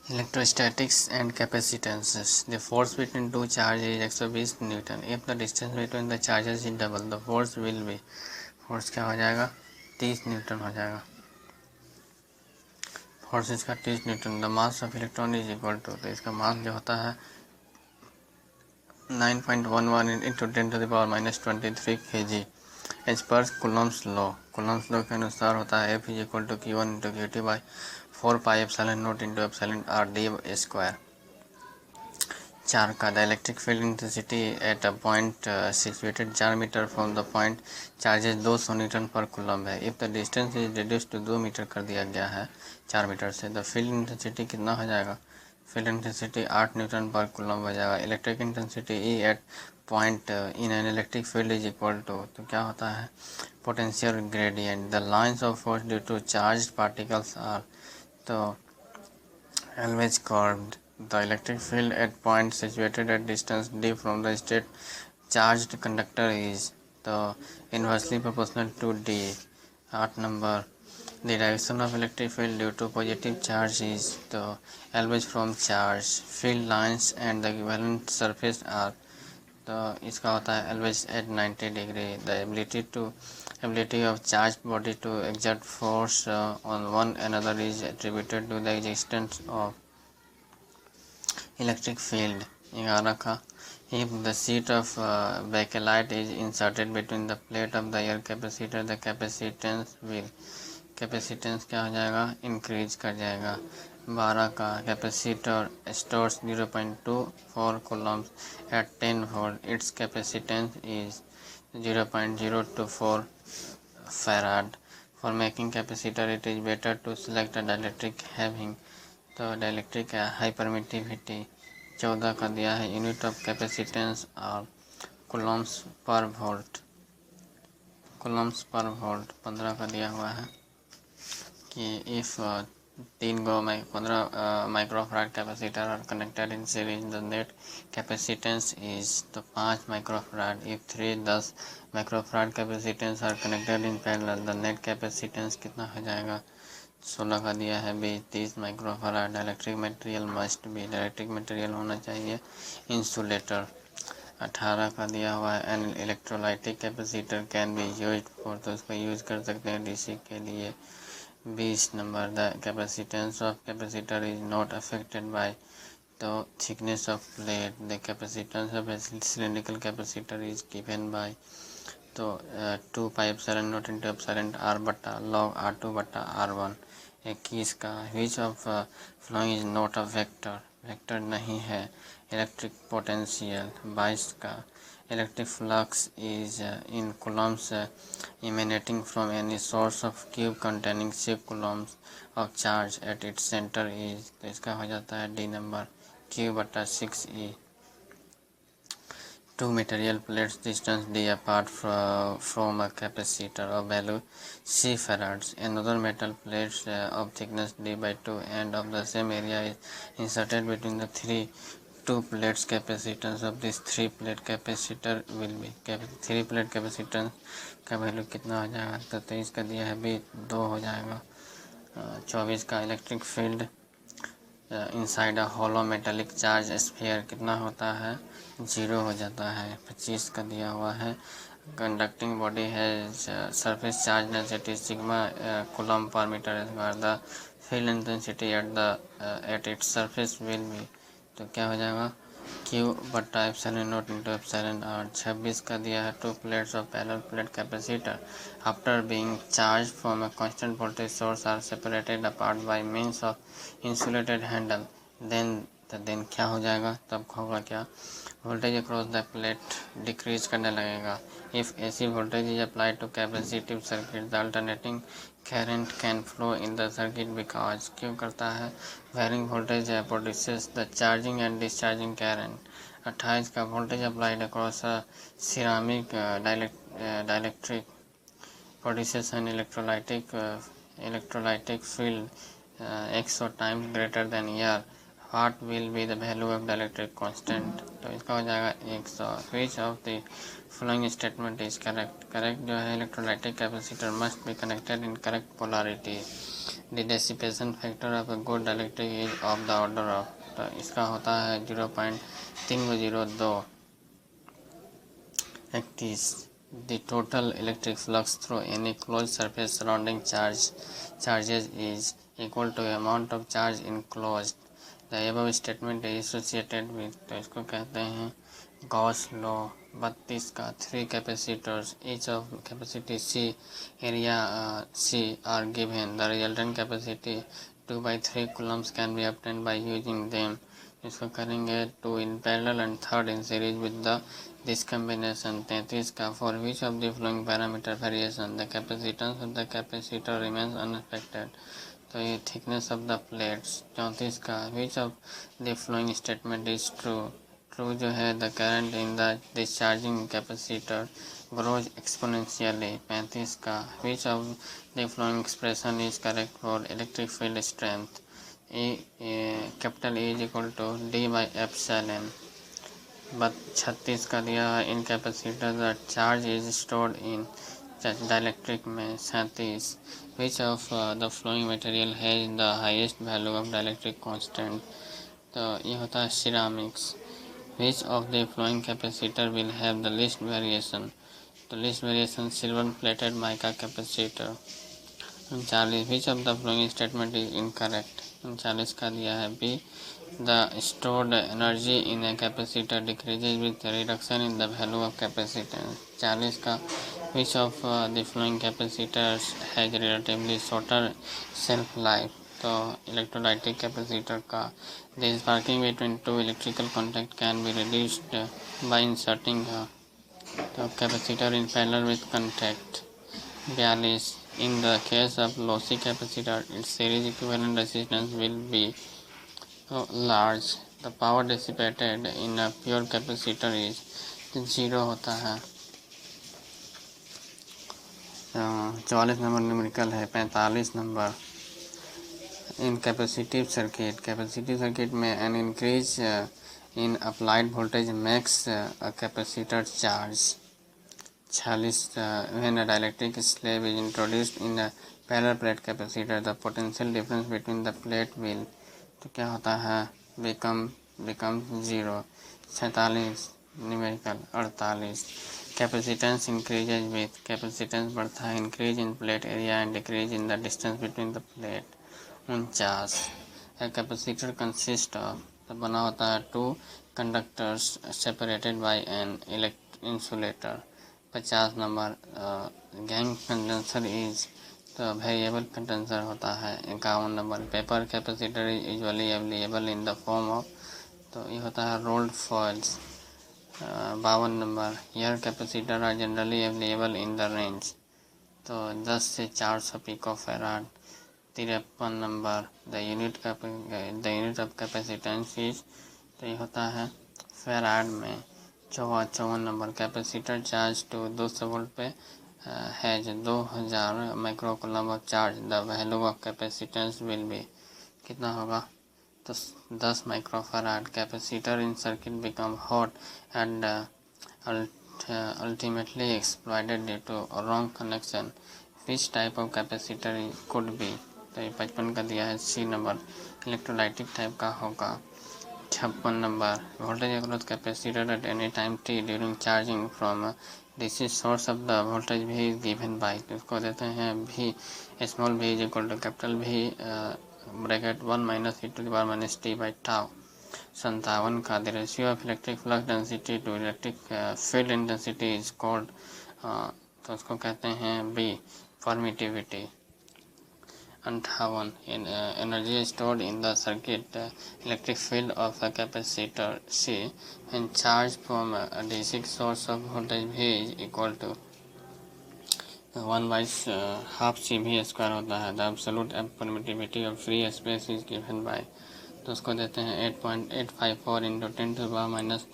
Electrostatics and capacitances. The force between two charges is 120 Newton. If the distance between the charges is double, the force will be, force क्या हो जाएगा 30 Newton हो जाएगा। Force इसका 30 newton. The mass of electron is equal to, तो इसका mass जो होता है 9.11 into 10⁻⁻23 kg as per Coulomb's law. Coulomb's law के अनुसार होता है F is equal to Q1 into Q2 by 4 pi epsilon naught into epsilon R d square. 4 का the electric field intensity at a point situated 4 metre from the point charges 200 newton per coulomb है। If the distance is reduce to 2 metre कर दिया गया है 4 metre से, the field intensity कितना हो जाएगा? Field intensity 8 newton per coulomb हो जाएगा। Electric intensity E at point in an electric field is equal to, तो क्या होता है potential gradient. The lines of force due to charge particles are, तो always curved. The electric field at point situated at distance d from the state charged conductor is the inversely proportional to d. 8 number, the direction of electric field due to positive charge is the always from charge field lines and the equivalent surface are, तो इसका होता है always at 90 degree. The ability of charged body to exert force on one another is attributed to the existence of electric field. 11 का if the sheet of bakelite is inserted between the plate of the air capacitor, the capacitance will, capacitance क्या हो जाएगा increase कर जाएगा। 12 का capacitor stores 0.24 coulombs at 10 volt, its capacitance is 0.024 farad. For making capacitor it is better to select a dielectric having, तो dielectric high permittivity. 14 का दिया है यूनिट ऑफ कैपेसिटेंस और coulombs per volt, coulombs per volt. 15 का दिया हुआ है कि if 15 microfarad capacitor are connected in series the net capacitance is, तो 5 microfarad. If 10 microfarad capacitance are connected in parallel the net capacitance कितना हो जाएगा? 16 का दिया है 30 माइक्रोफराड। इलेक्ट्रिक मटेरियल मस्ट भी, इलेक्ट्रिक मटेरियल होना चाहिए इंसुलेटर। 18 का दिया हुआ है an electrolytic capacitor can be used for, तो इसको यूज कर सकते हैं डीसी के लिए। 20 number the capacitance of capacitor is not affected by the thickness of plate, the capacitance of cylindrical capacitor is given by, तो 2 pi epsilon naught into epsilon R बटा log R2 बटा R1। 21 का which of following is not a vector, vector नहीं है electric potential. 22 का electric flux is in coulombs emanating from any source of cube containing 6 coulombs of charge at its center is, तो इसका हो जाता है डी नंबर Q बटा 6E। 2 material plates distance d apart from a capacitor of value C farads. Another metal plate of thickness d by 2 and of the same area is inserted between the 2 plates. Capacitance of this 3 plate capacitor will be, 3 plate capacitance का value कितना हो जाएगा? तो 23 का दिया है भी 2 हो जाएगा। 24 का electric field inside a hollow metallic charge sphere कितना होता है? 0 हो जाता है। 25 का दिया हुआ है कंडक्टिंग बॉडी है surface charge density sigma coulomb per metre square, the field intensity at its surface will be, तो क्या हो जाएगा Q बटा epsilon naught into epsilon R। 26 का दिया है 2 plates of parallel plate capacitor after being charge from a constant voltage source are separated apart by means of insulated handle, then क्या हो जाएगा? तब होगा क्या? Voltage across the plate decrease करने लगेगा। If AC voltage is applied to capacitive circuit the alternating current can flow in the circuit because, क्यों करता है? varying voltage produces the charging and discharging current। 28 का voltage applied across a ceramic dielectric produces an electrolytic field XO times greater than air what will be the value of the electric constant, तो इसका हो जाएगा 100। Which of the following statement is correct, correct जो है electrolytic capacitor must be connected in correct polarity, the dissipation factor of a good electric is of the order of, तो इसका होता है 0.302 31। The total electric flux through any closed surface surrounding charges is equal to amount of charge enclosed. The above statement is associated with, तो इसको कहते हैं Gauss law. 32 का 3 capacitors each of capacity C area C are given, the resultant capacity 2/3 coulombs can be obtained by using them। इसको करेंगे 2 in parallel and 3rd in series with the this combination। 33 का for which of the following parameter variation the capacitance of the capacitor remains unaffected, तो ये thickness of the plates। 34 का which of the following statement is true, true जो है the current in the discharging capacitor grows exponentially। 35 का which of the following expression is correct for electric field strength, capital E is equal to D by epsilon। 36 का दिया है in capacitor the charge is stored in dielectric में। 37 which of the following material has the highest value of dielectric constant, तो ये होता है ceramics. Which of the following capacitor will have the least variation, तो least variation silver plated mica capacitor. 39 which of the following statement is incorrect, 39 का दिया है B the stored energy in a capacitor decreases with reduction in the value of capacitance। 40 का which of the following capacitors has relatively shorter shelf life, तो electrolytic capacitor का the sparking between two electrical contact can be reduced by inserting तो capacitor in parallel with contact। 42 in the case of lossy capacitor its series equivalent resistance will be large, the power dissipated in a pure capacitor is 0 होता है। 44 number numerical है। 45 number in capacitive circuit में an increase in applied voltage makes a capacitor charge. 46 when a dielectric slab is introduced in a parallel plate capacitor the potential difference between the plate will, तो क्या होता है become 0। 46 numerical. 48 capacitance increases with, capacitance बढ़ता है increase in plate area and decrease in the distance between the plate. 49 capacitor consist of, तो बना होता है 2 conductors separated by an insulator. 50 number gang condenser is, तो वेरिएबल कंडेंसर होता है। 51 number paper capacitor is usually available in the form of, तो ये होता है rolled foils. 52 number air capacitor are generally available in the range, तो 10 से 400 pico farad. 53 number the unit of capacitance is, तो ये होता है फैराड में। 54 number capacitor charge to 200 volt पे has 2000 microcoulomb of charge, the value of capacitance will be, कितना होगा, तो 10 microfarad. Capacitor in circuit become hot and ultimately exploited due to wrong connection, which type of capacitor could be, तो ये 55 का दिया है सी number electrolytic type का होगा। 56 number voltage across capacitor at any time T during charging from DC source of the voltage V given by, तो इसको देते हैं V small V is equal to capital V bracket 1 minus e to the power minus t by tau. 57 का the ratio of electric flux density to electric field intensity is called, तो उसको कहते हैं B permittivity. 58 energy stored in the circuit electric field of a capacitor C when charged from a DC source of voltage V is equal to 1 by half CV square होता है। The absolute permittivity of free space is given by, तो उसको देते हैं 8.854 into 10 to power minus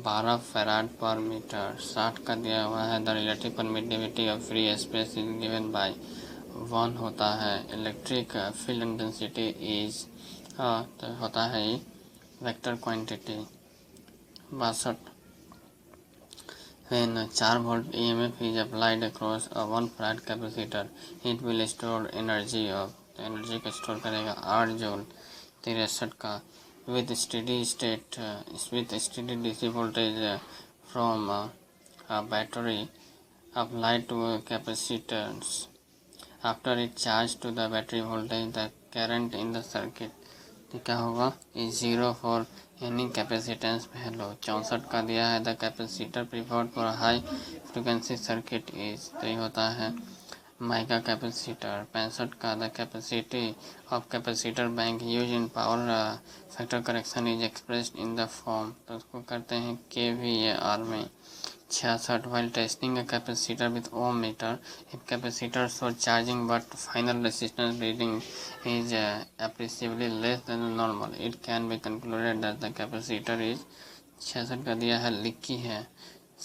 12 farad per metre. 60 का दिया हुआ है the relative permittivity of free space is given by 1 होता है। इलेक्ट्रिक फील्ड इंटेंसिटी इज, तो होता है vector quantity 62. When a 4 volt EMF is applied across a 1 farad capacitor, it will store energy of energy को store करेगा 8 joule 63 का with steady DC voltage from a battery applied to a capacitors. After it charged to the battery voltage, the current in the circuit तो क्या होगा is 0 for any capacitance value 64 का दिया है the capacitor preferred for high frequency circuit is तो ये होता है माइका कैपेसिटर 65 का the capacity of capacitor bank use in power factor correction is expressed in the form तो उसको करते हैं kVAR में 66 while testing a capacitor with ohm meter if capacitor show charging but final resistance reading is appreciably less than normal it can be concluded that the capacitor is 66 का दिया है लिखी है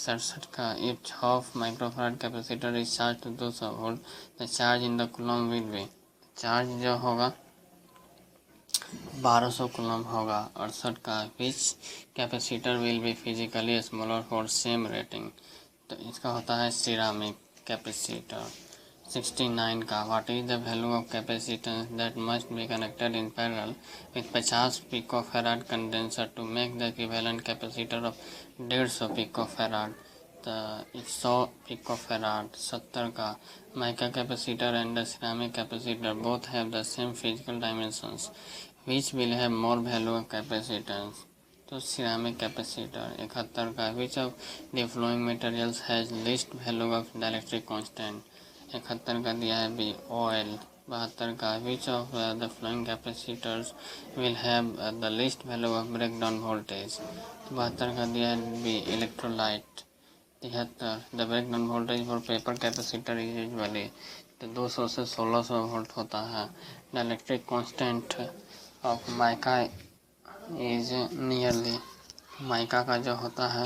67 का if half microfarad capacitor is charged to 200 volt the charge in the coulomb will be charge जो होगा 1200 coulomb होगा 68 का which capacitor will be physically smaller for same rating तो इसका होता है सिरामिक कैपेसिटर 69 का what is the value of capacitance that must be connected in parallel with 50 picofarad condenser to make the equivalent capacitor of 150 picofarad तो 100 picofarad 70 का mica capacitor and the ceramic capacitor both have the same physical dimensions which will have more value of capacitance तो ceramic capacitor 71 का which of the following materials has least value of dielectric constant 71 का दिया है B oil 72 का which of the following capacitors will have the least value of break down voltage 72 का दिया है B electrolyte 73 the break down voltage for paper capacitor is usually तो 200 से 1600 volt होता है dielectric constant of mica is nearly mica का जो होता है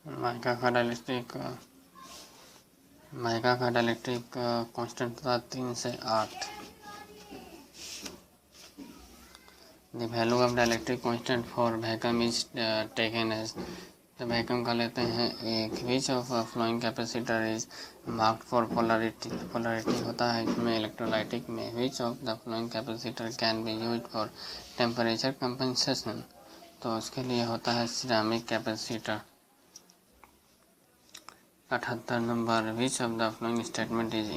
माइका का डाइलेक्ट्रिक कांस्टेंट था 3 से 8 the value of dielectric constant for vacuum is taken as तो वैक्यूम का लेते हैं एक which of following capacitor is marked for polarity होता है इसमें इलेक्ट्रोलाइटिक में which of the following capacitor can be use for temperature compensation तो उसके लिए होता है ceramic capacitor 78 number which of the following statement is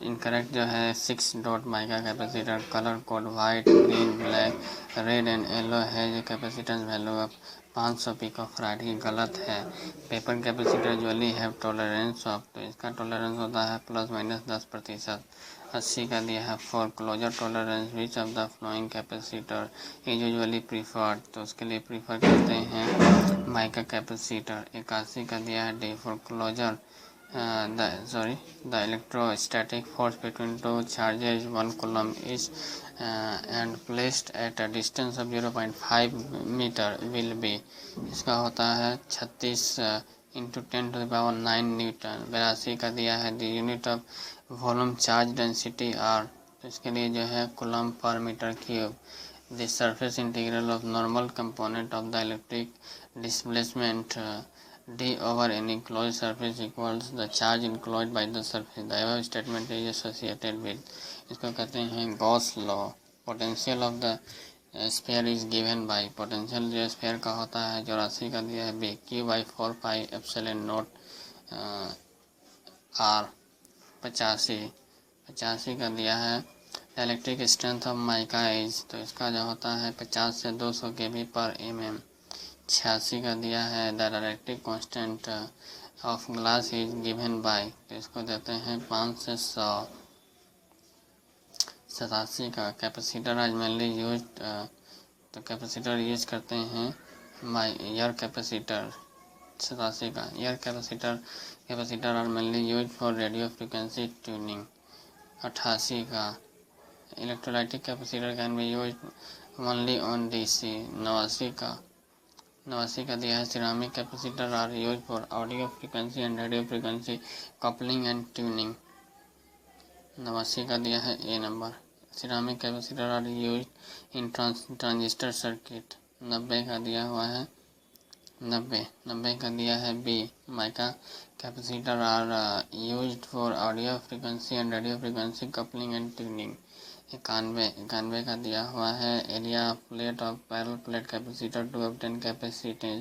incorrect जो है 6 dot mica capacitor colour code white green black red and yellow है capacitance value of 500 picofarad की गलत है paper capacitor usually have tolerance of तो इसका tolerance होता है ±10%। 80 का दिया है for closer tolerance which of the following capacitor is usually preferred तो उसके लिए प्रीफर करते हैं माइका कैपेसिटर। 81 का दिया है D for closer the electrostatic force between two charges 1 coulomb is and placed at a distance of 0.5 meter will be इसका होता है 36 इंटू 10⁹ न्यूटन। 82 का दिया है the unit of volume charge density are तो इसके लिए जो है coulomb per metre cube the surface integral of normal component of the electric displacement d over any closed surface equals the charge enclosed by the surface the above statement is associated with इसको कहते हैं Gauss law. Potential of the sphere is given bye potential जो sphere का होता है 84 का दिया है बी Q/4πε0 R 85 का दिया है electric strength of mica is तो इसका जो होता है 50 से 200 kV/mm। 86 का दिया है the dielectric constant of glass is given by तो इसको देते हैं 5 से 100। 87 का कैपेसिटर आज मेनली यूज तो कैपेसिटर यूज करते हैं एयर कैपेसिटर। 87 का air capacitor are mainly use for radio frequency tuning. 88 का electrolytic capacitor can be use only on DC. 89 का दिया है ceramic capacitor are use for audio frequency and radio frequency coupling and tuning. 89 का दिया है A number. Ceramic capacitor are use in transistor circuit. 90 का दिया हुआ है, 90 का दिया है B. Mica capacitor are used for audio frequency and radio frequency coupling and tuning. 91 का दिया हुआ है, area of plate of parallel plate capacitor to obtain capacity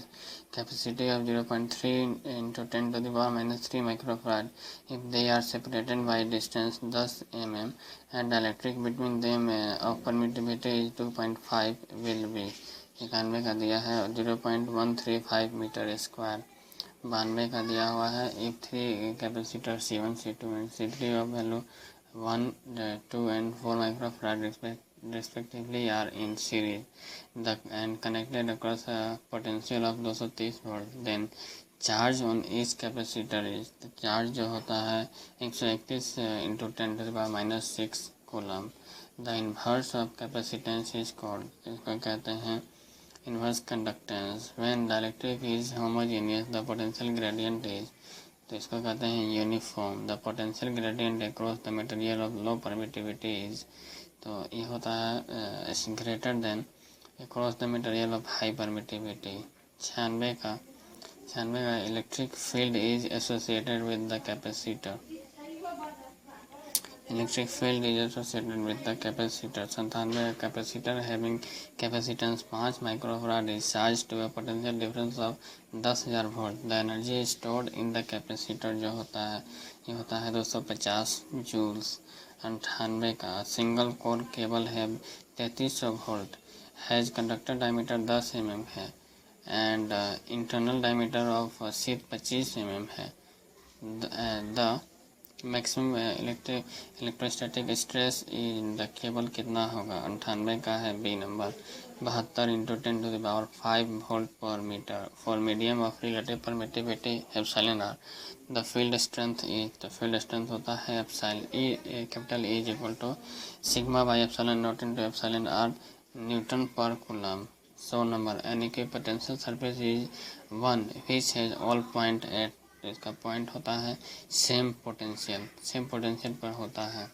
of 0.3 into 10 to the power minus 3 microfarad if they are separated by distance 10 mm and the electric between them of permittivity is 2.5 will be। 91 का दिया है 0.135 metre square. 92 का दिया हुआ है, if three capacitor C1 C2 and C3 of value 1 2 and 4 microfarad respectively are in series and connected across a potential of 230 volt, then charge on each capacitor is, charge जो होता है 131 into 10 to the power minus 6 coulomb. The inverse of capacitance is called, इसको कहते हैं inverse conductance. When the electric is homogeneous the potential gradient is, तो इसको कहते हैं uniform. The potential gradient across the material of low permittivity is, तो ये होता है greater than across the material of high permittivity. 96 का electric field is associated with the capacitor, electric field is associated with the capacitor. 97 capacitor having capacitance 5 microfarad is charge to a potential difference of 10,000 volt. The energy stored in the capacitor जो होता है ये होता है 250 joules. 98 का single core cable है 3300 volt, has conductor diameter 10 mm है and internal diameter of sheath 25 mm है। The maximum electrostatic stress in the cable कितना होगा? 98 का है B number 72 into 10 to the power 5 volt पर metre for medium of relative permittivity epsilon R. The field strength is, तो field strength होता है epsilon E, capital E is equal to sigma by epsilon naught into epsilon R newton per coulomb. 100 number an equipotential surface is 1 which has all point at, तो इसका point होता है same potential पर होता है।